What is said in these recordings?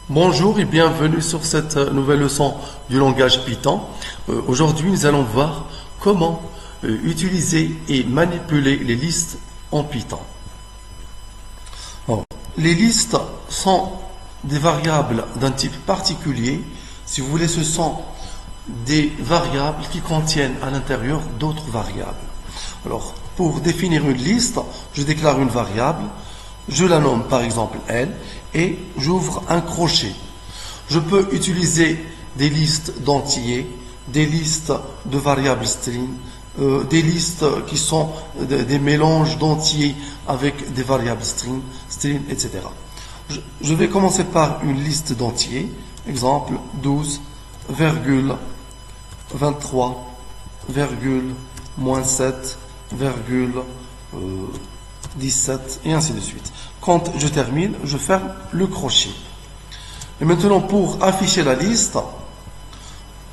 Bonjour et bienvenue sur cette nouvelle leçon du langage Python. Aujourd'hui, nous allons voir comment utiliser et manipuler les listes en Python. Alors, les listes sont des variables d'un type particulier. Si vous voulez, ce sont des variables qui contiennent à l'intérieur d'autres variables. Alors, pour définir une liste, je déclare une variable. Je la nomme par exemple L et j'ouvre un crochet. Je peux utiliser des listes d'entiers, des listes de variables string, des listes qui sont des mélanges d'entiers avec des variables string, etc. Je vais commencer par une liste d'entiers. Exemple 12, virgule, 23, virgule, moins 7, virgule, 17 et ainsi de suite. Quand je termine, je ferme le crochet. Et maintenant, pour afficher la liste,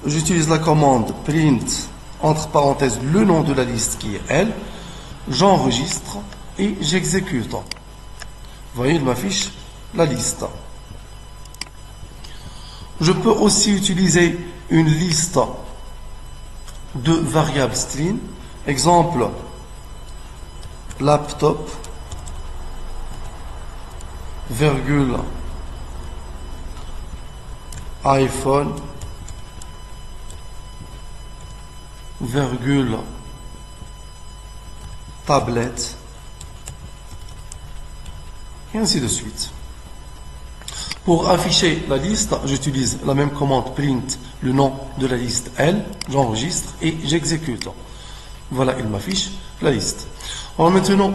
j'utilise la commande print entre parenthèses le nom de la liste qui est L. J'enregistre et j'exécute. Vous voyez, il m'affiche la liste. Je peux aussi utiliser une liste de variables string. Exemple, laptop, virgule, iPhone, virgule, tablette, et ainsi de suite. Pour afficher la liste, j'utilise la même commande print, le nom de la liste L, j'enregistre et j'exécute. Voilà, il m'affiche la liste. Alors maintenant,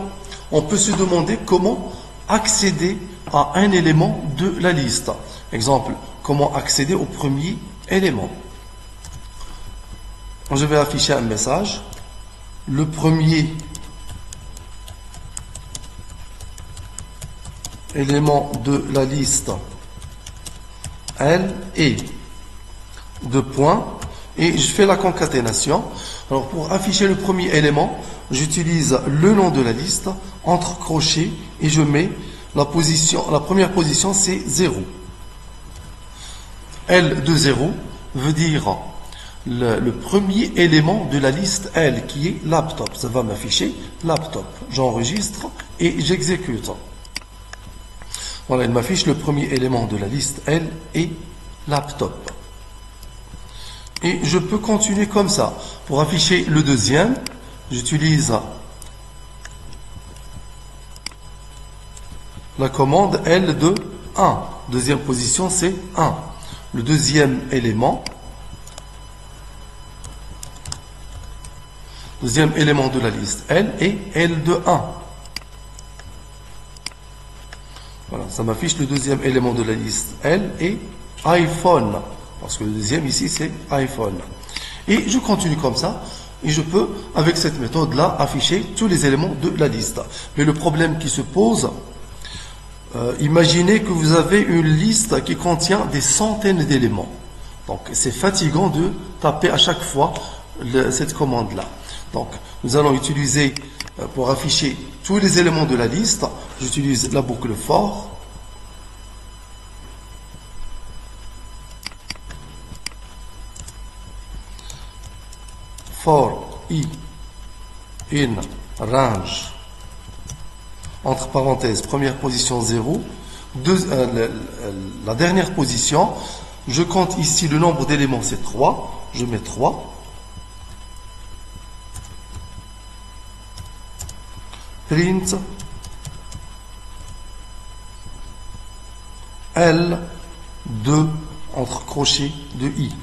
on peut se demander comment accéder à un élément de la liste. Exemple, comment accéder au premier élément. Je vais afficher un message. Le premier élément de la liste L est deux points et je fais la concaténation. Alors pour afficher le premier élément, j'utilise le nom de la liste entre crochets et je mets la première position, c'est 0. L de 0 veut dire le premier élément de la liste L qui est laptop. Ça va m'afficher laptop. J'enregistre et j'exécute. Voilà, il m'affiche le premier élément de la liste L et laptop. Et je peux continuer comme ça. Pour afficher le deuxième, j'utilise la commande L de 1. Deuxième position, c'est 1. Le deuxième élément de la liste L est L de 1. Voilà, ça m'affiche le deuxième élément de la liste L et iPhone. Parce que le deuxième ici, c'est iPhone. Et je continue comme ça. Et je peux, avec cette méthode-là, afficher tous les éléments de la liste. Mais le problème qui se pose, imaginez que vous avez une liste qui contient des centaines d'éléments. Donc, c'est fatigant de taper à chaque fois cette commande-là. Donc, nous allons utiliser, pour afficher tous les éléments de la liste, j'utilise la boucle for. For i in range, entre parenthèses, première position 0, la dernière position, je compte ici le nombre d'éléments, c'est 3, je mets 3. Print L 2 entre crochets de i.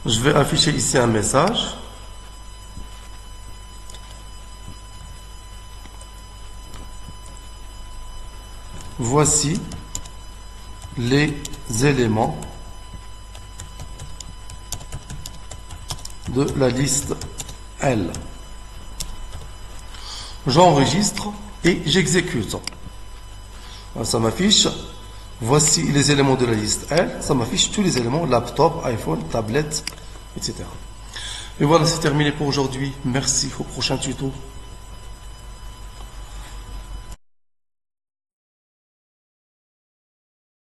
Je vais afficher ici un message. Voici les éléments de la liste L. J'enregistre et j'exécute. Ça m'affiche Voici les éléments de la liste L. Ça m'affiche tous les éléments, laptop, iPhone, tablette, etc. Et voilà, c'est terminé pour aujourd'hui. Merci, au prochain tuto.